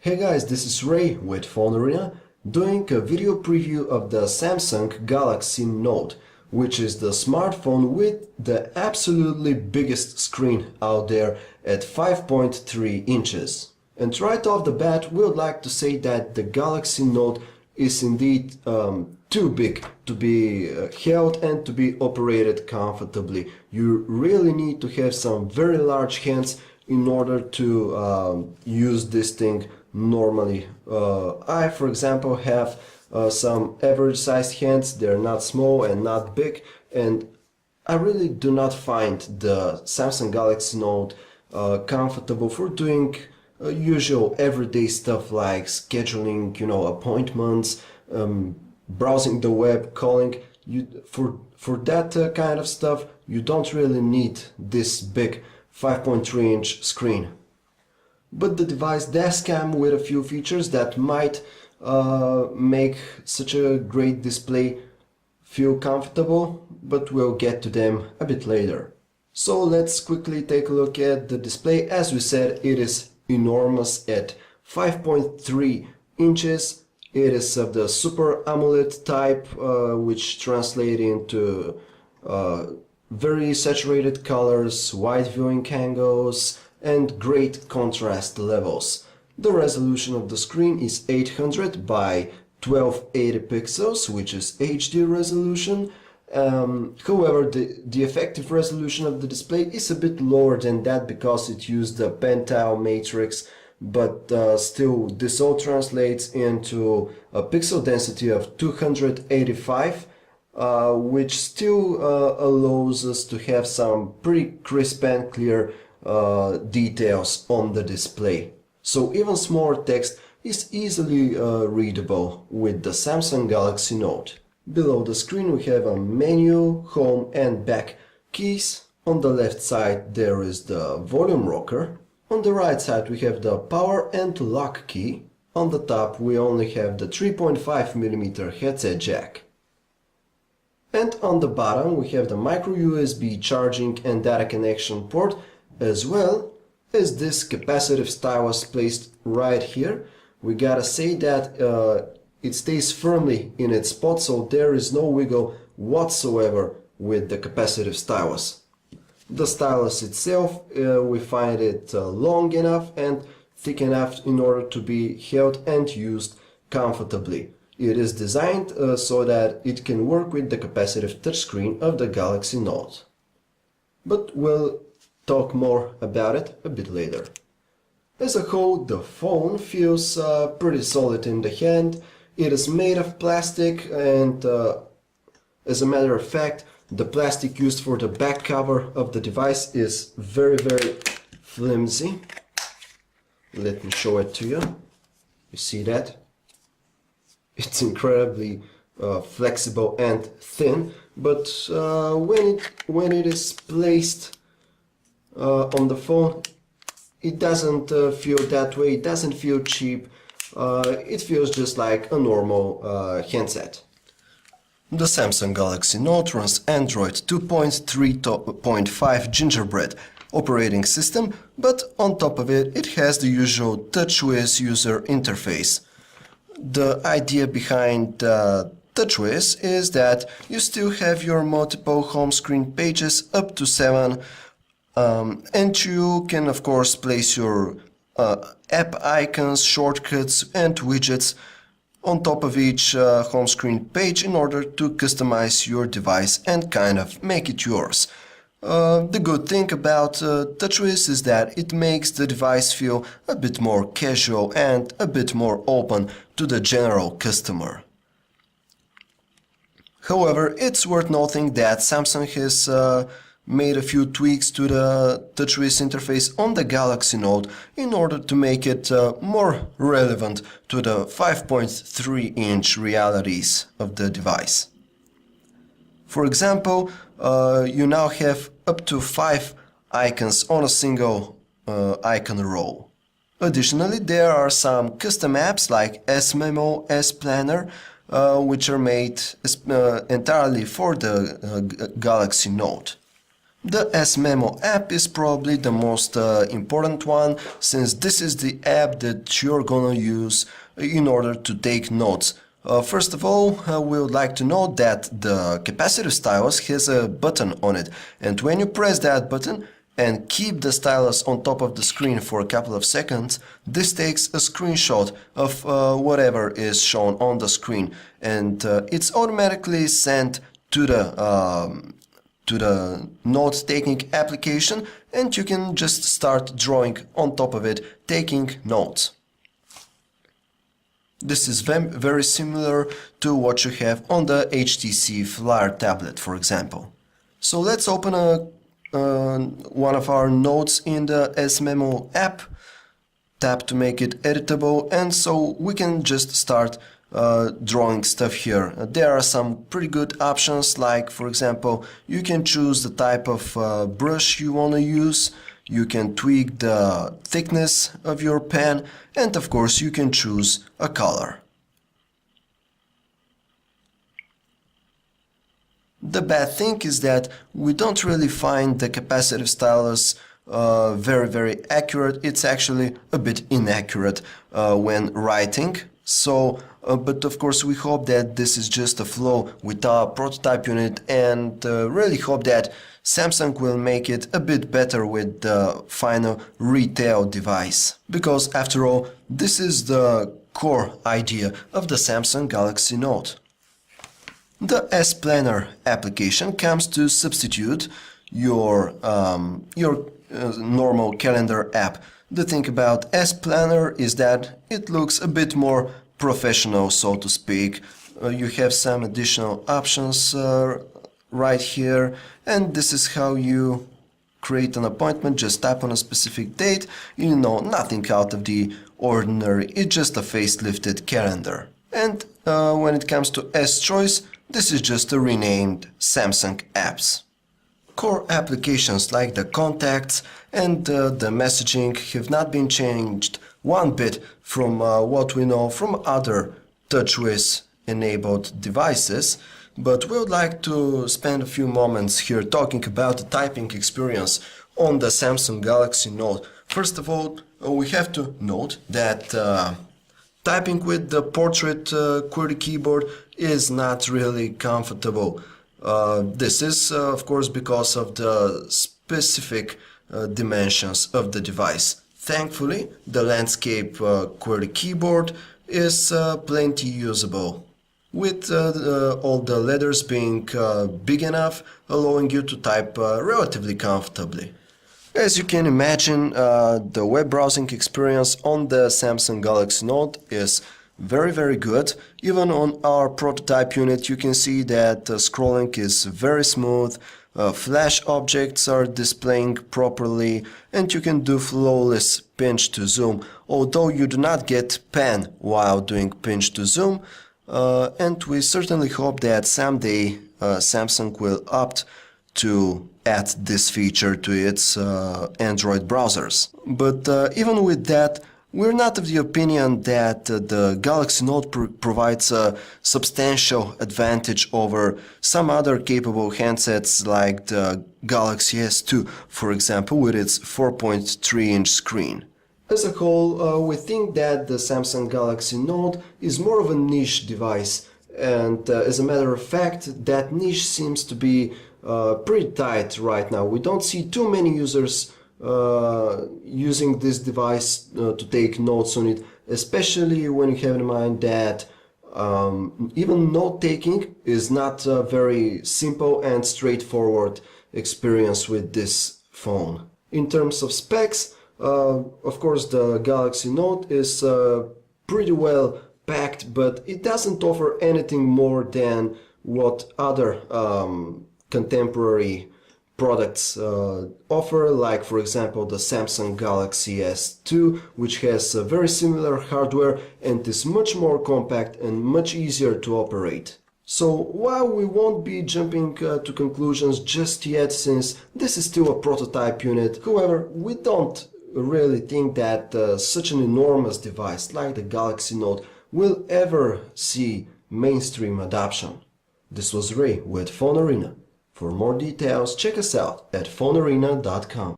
Hey guys, this is Ray with Phone Arena doing a video preview of the Samsung Galaxy Note, which is the smartphone with the absolutely biggest screen out there at 5.3 inches. And right off the bat, we would like to say that the Galaxy Note is indeed too big to be held and to be operated comfortably. You really need to have some very large hands in order to use this thing normally. I, for example, have some average sized hands. They're not small and not big, and I really do not find the Samsung Galaxy Note comfortable for doing usual everyday stuff like scheduling, appointments, browsing the web, calling. For that kind of stuff, you don't really need this big 5.3-inch screen. But the device does come with a few features that might make such a great display feel comfortable, but we'll get to them a bit later. So let's quickly take a look at the display. As we said, it is enormous at 5.3 inches. It is of the Super AMOLED type, which translates into very saturated colors, wide viewing angles, and great contrast levels. The resolution of the screen is 800 by 1280 pixels, which is HD resolution. However, the effective resolution of the display is a bit lower than that because it used the Pentile matrix, but still this all translates into a pixel density of 285, which still allows us to have some pretty crisp and clear details on the display. So even smaller text is easily readable with the Samsung Galaxy Note. Below the screen we have a menu, home and back keys. On the left side there is the volume rocker. On the right side we have the power and lock key. On the top we only have the 3.5mm headset jack. And on the bottom we have the micro USB charging and data connection port, as well as this capacitive stylus placed right here. We gotta say that it stays firmly in its spot, so there is no wiggle whatsoever with the capacitive stylus. The stylus itself, we find it long enough and thick enough in order to be held and used comfortably. It is designed so that it can work with the capacitive touchscreen of the Galaxy Note. But we'll talk more about it a bit later. As a whole, the phone feels pretty solid in the hand. It is made of plastic, and as a matter of fact, the plastic used for the back cover of the device is very flimsy. Let me show it to you. You see that? It's incredibly flexible and thin, but when it is placed on the phone, it doesn't feel that way. It doesn't feel cheap. It feels just like a normal handset. The Samsung Galaxy Note runs Android 2.3.5 Gingerbread operating system, but on top of it, it has the usual TouchWiz user interface. The idea behind TouchWiz is that you still have your multiple home screen pages, up to 7, and you can of course place your app icons, shortcuts and widgets on top of each home screen page in order to customize your device and kind of make it yours. The good thing about TouchWiz is that it makes the device feel a bit more casual and a bit more open to the general customer. However, it's worth noting that Samsung has made a few tweaks to the TouchWiz interface on the Galaxy Note in order to make it more relevant to the 5.3-inch realities of the device. For example, you now have up to 5 icons on a single icon row. Additionally, there are some custom apps like S-Memo, S-Planner, which are made entirely for the Galaxy Note. The S-Memo app is probably the most important one, since this is the app that you're gonna use in order to take notes. First of all, we would like to note that the capacitive stylus has a button on it, and when you press that button and keep the stylus on top of the screen for a couple of seconds, this takes a screenshot of whatever is shown on the screen, and it's automatically sent to the note-taking application, and you can just start drawing on top of it, taking notes. This is very similar to what you have on the HTC Flyer tablet, for example. So let's open one of our notes in the S-Memo app, tap to make it editable, and so we can just start drawing stuff here. There are some pretty good options, like for example, you can choose the type of brush you want to use, you can tweak the thickness of your pen, and of course you can choose a color. The bad thing is that we don't really find the capacitive stylus very accurate. It's actually a bit inaccurate when writing. So, but of course we hope that this is just a flaw with our prototype unit, and really hope that Samsung will make it a bit better with the final retail device. Because after all, this is the core idea of the Samsung Galaxy Note. The S-Planner application comes to substitute your normal calendar app. The thing about S-Planner is that it looks a bit more professional, so to speak. You have some additional options right here, and this is how you create an appointment. Just tap on a specific date. You know, nothing out of the ordinary, it's just a facelifted calendar. And when it comes to S-Choice, this is just a renamed Samsung apps. Core applications like the contacts and the messaging have not been changed one bit from what we know from other TouchWiz enabled devices, but we would like to spend a few moments here talking about the typing experience on the Samsung Galaxy Note. First of all, we have to note that typing with the portrait QWERTY keyboard is not really comfortable. This is of course because of the specific dimensions of the device. Thankfully, the landscape QWERTY keyboard is plenty usable, with all the letters being big enough, allowing you to type relatively comfortably. As you can imagine, the web browsing experience on the Samsung Galaxy Note is very good. Even on our prototype unit you can see that scrolling is very smooth, flash objects are displaying properly, and you can do flawless pinch to zoom, although you do not get pan while doing pinch to zoom, and we certainly hope that someday Samsung will opt to add this feature to its Android browsers. But even with that, we're not of the opinion that the Galaxy Note provides a substantial advantage over some other capable handsets like the Galaxy S2, for example, with its 4.3-inch screen. As a whole, we think that the Samsung Galaxy Note is more of a niche device, and as a matter of fact, that niche seems to be pretty tight right now. We don't see too many users using this device to take notes on it, especially when you have in mind that even note-taking is not a very simple and straightforward experience with this phone. In terms of specs, of course the Galaxy Note is pretty well packed, but it doesn't offer anything more than what other contemporary products offer, like for example the Samsung Galaxy S2, which has very similar hardware and is much more compact and much easier to operate. So while we won't be jumping to conclusions just yet, since this is still a prototype unit, however, we don't really think that such an enormous device like the Galaxy Note will ever see mainstream adoption. This was Ray with Phone Arena. For more details, check us out at phonearena.com.